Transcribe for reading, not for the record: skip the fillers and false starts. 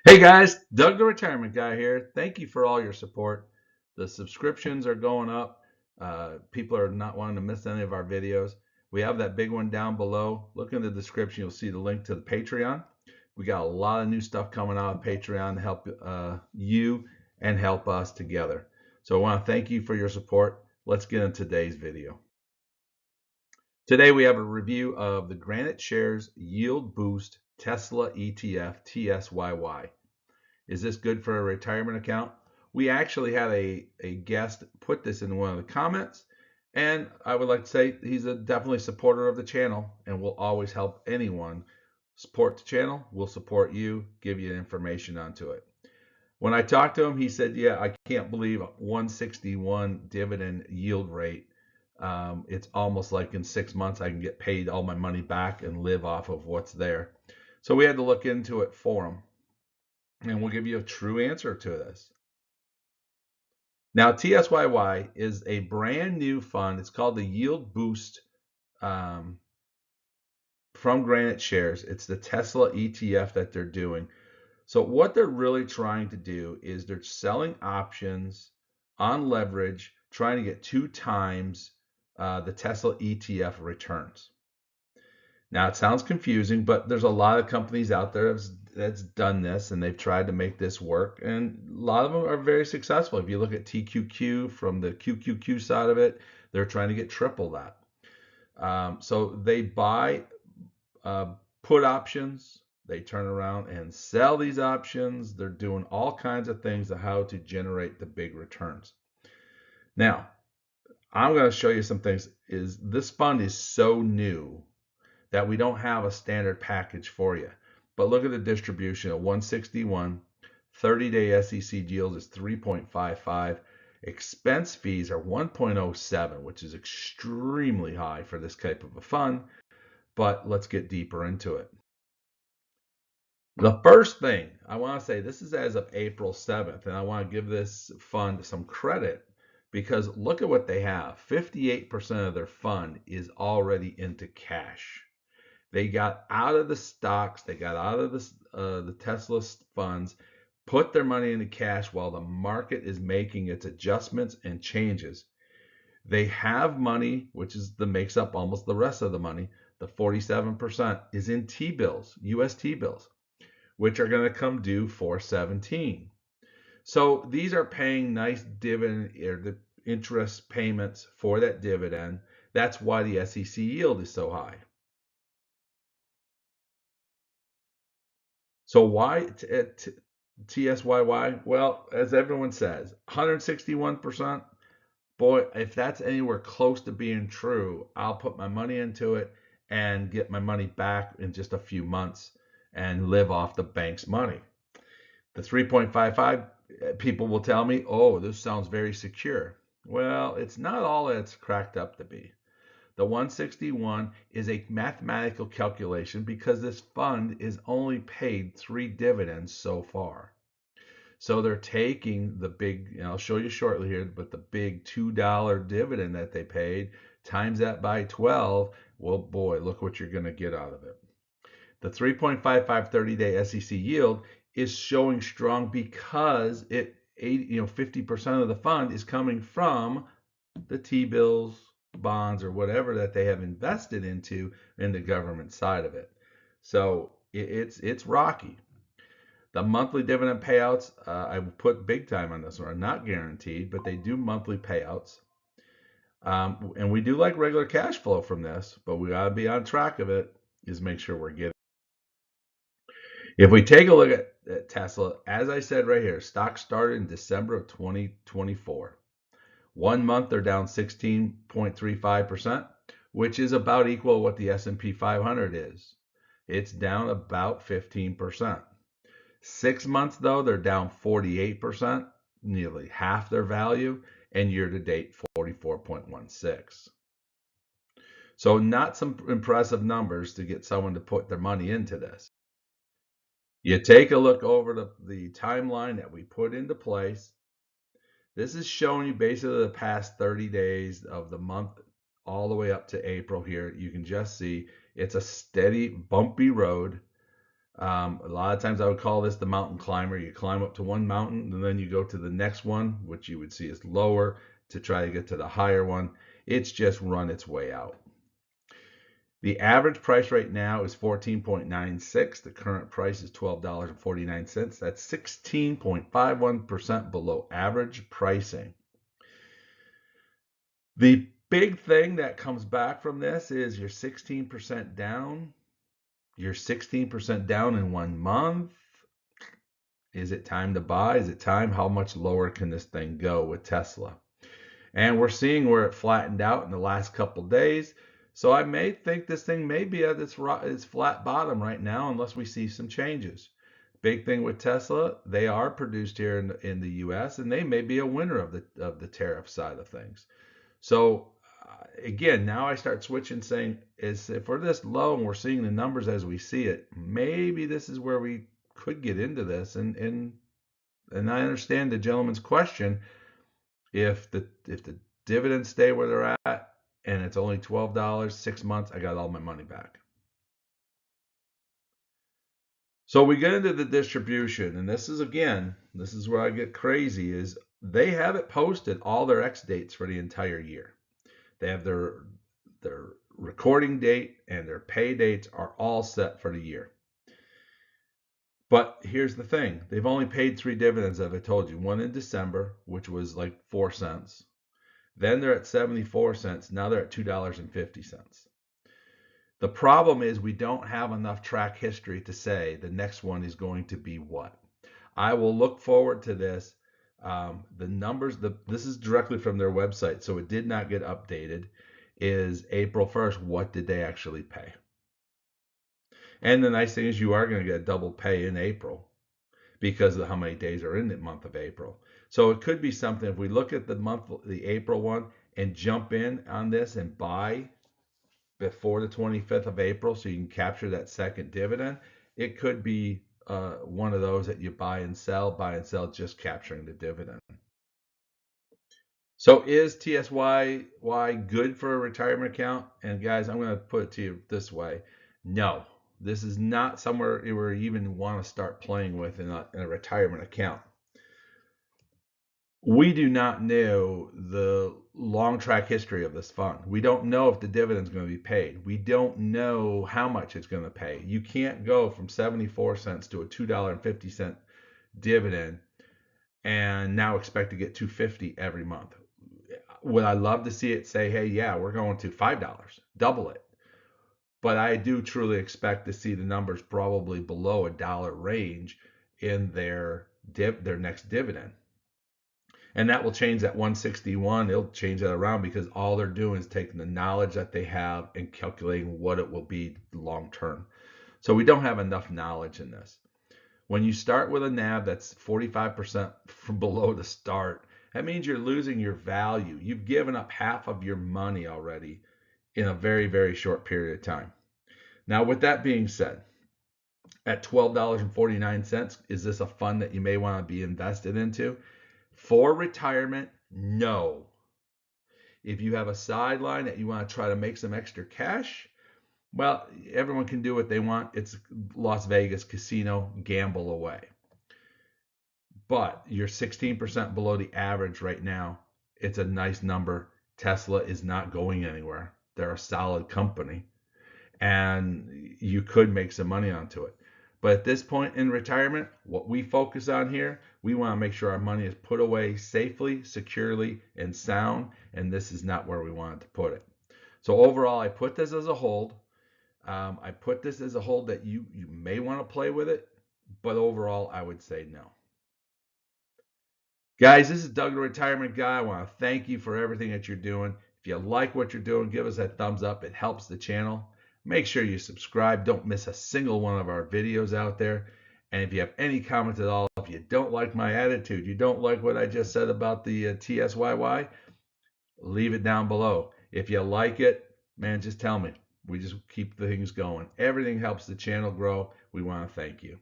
Hey guys, Doug the Retirement Guy here. Thank you for all your support. The subscriptions are going up. People are not wanting to miss any of our videos. We have that big one down below. Look in the description, you'll see the link to the Patreon. We got a lot of new stuff coming out of Patreon to help you and help us together. So I want to thank you for your support. Let's get into today's video. Today we have a review of the Granite Shares Yield Boost Tesla ETF TSYY. Is this good for a retirement account? We actually had a guest put this in one of the comments, and I would like to say he's a definitely supporter of the channel and will always help anyone support the channel. We'll support you, give you information onto it. When I talked to him, he said, yeah, I can't believe 161 dividend yield rate. It's almost like in 6 months I can get paid all my money back and live off of what's there. So we had to look into it for him, and we'll give you a true answer to this. Now, TSYY is a brand new fund. It's called the Yield Boost from Granite Shares. It's the Tesla ETF that they're doing. So what they're really trying to do is they're selling options on leverage, trying to get 2 times the Tesla ETF returns. Now, it sounds confusing, but there's a lot of companies out there that's done this, and they've tried to make this work, and a lot of them are very successful. If you look at TQQ from the QQQ side of it, they're trying to get triple that. So they buy put options, they turn around and sell these options. They're doing all kinds of things to how to generate the big returns. Now, I'm going to show you some things. This fund is so new that we don't have a standard package for you. But look at the distribution of 161, 30-day SEC yield is 3.55. Expense fees are 1.07, which is extremely high for this type of a fund. But let's get deeper into it. The first thing I want to say, this is as of April 7th, and I want to give this fund some credit because look at what they have. 58% of their fund is already into cash. They got out of the stocks, they got out of the Tesla funds, put their money into cash while the market is making its adjustments and changes. They have money, which is the makes up almost the rest of the money. The 47% is in T-bills, US T-bills, which are going to come due 4/17. So these are paying nice dividend or the interest payments for that dividend. That's why the SEC yield is so high. So why TSYY? Well, as everyone says, 161%. Boy, if that's anywhere close to being true, I'll put my money into it and get my money back in just a few months and live off the bank's money. The 3.55, people will tell me, oh, this sounds very secure. Well, it's not all that it's cracked up to be. The 161 is a mathematical calculation because this fund is only paid 3 dividends so far. So they're taking the big, and I'll show you shortly here, but the big $2 dividend that they paid, times that by 12, well, boy, look what you're going to get out of it. The 3.55 30-day SEC yield is showing strong because 50% of the fund is coming from the T-bills, bonds, or whatever that they have invested into in the government side of it. So it's rocky. The monthly dividend payouts, I put big time on this one, are not guaranteed, but they do monthly payouts. And we do like regular cash flow from this, but we got to be on track of it, is make sure we're getting. If we take a look at Tesla, as I said right here, stock started in December of 2024. 1 month they're down 16.35%, which is about equal to what the S&P 500 is. It's down about 15%. 6 months though, they're down 48%, nearly half their value, and year to date 44.16. So not some impressive numbers to get someone to put their money into this. You take a look over the timeline that we put into place. This is showing you basically the past 30 days of the month all the way up to April here. You can just see it's a steady, bumpy road. A lot of times I would call this the mountain climber. You climb up to one mountain and then you go to the next one, which you would see is lower, to try to get to the higher one. It's just run its way out. The average price right now is 14.96. The current price is $12.49. That's 16.51% below average pricing. The big thing that comes back from this is you're 16% down. You're 16% down in 1 month. Is it time to buy? Is it time? How much lower can this thing go with Tesla? And we're seeing where it flattened out in the last couple days. So I may think this thing may be at its flat bottom right now unless we see some changes. Big thing with Tesla, they are produced here in the US, and they may be a winner of the tariff side of things. So again, now I start switching, saying, is if we're this low and we're seeing the numbers as we see it, maybe this is where we could get into this. And I understand the gentleman's question. If the dividends stay where they're at and it's only $12, 6 months, I got all my money back. So we get into the distribution, and this is where I get crazy, is they have it posted all their X dates for the entire year. They have their recording date and their pay dates are all set for the year. But here's the thing. They've only paid 3 dividends, as I told you. One in December, which was like 4 cents. Then they're at 74 cents. Now they're at $2.50. The problem is we don't have enough track history to say the next one is going to be what. I will look forward to this. The numbers, this is directly from their website, so it did not get updated, is April 1st. What did they actually pay? And the nice thing is you are going to get double pay in April because of how many days are in the month of April. So it could be something, if we look at the April one and jump in on this and buy before the 25th of April so you can capture that second dividend, it could be one of those that you buy and sell, just capturing the dividend. So is TSYY good for a retirement account? And guys, I'm going to put it to you this way. No, this is not somewhere you even want to start playing with in a retirement account. We do not know the long track history of this fund. We don't know if the dividend is going to be paid. We don't know how much it's going to pay. You can't go from 74 cents to a $2.50 dividend and now expect to get $2.50 every month. Would I love to see it say, hey, yeah, we're going to $5, double it. But I do truly expect to see the numbers probably below $1 range in their next dividend. And that will change that 161. It'll change that around because all they're doing is taking the knowledge that they have and calculating what it will be long term. So we don't have enough knowledge in this. When you start with a NAV that's 45% from below the start, that means you're losing your value. You've given up half of your money already in a very, very short period of time. Now, with that being said, at $12.49, is this a fund that you may want to be invested into? For retirement, no. If you have a sideline that you want to try to make some extra cash, well, everyone can do what they want. It's Las Vegas casino, gamble away. But you're 16% below the average right now. It's a nice number. Tesla is not going anywhere. They're a solid company. And you could make some money onto it. But at this point in retirement, what we focus on here, we want to make sure our money is put away safely, securely, and sound. And this is not where we wanted to put it. So overall, I put this as a hold. I put this as a hold that you may want to play with it. But overall, I would say no. Guys, this is Doug, the Retirement Guy. I want to thank you for everything that you're doing. If you like what you're doing, give us that thumbs up. It helps the channel. Make sure you subscribe. Don't miss a single one of our videos out there. And if you have any comments at all, if you don't like my attitude, you don't like what I just said about the TSYY, leave it down below. If you like it, man, just tell me. We just keep the things going. Everything helps the channel grow. We want to thank you.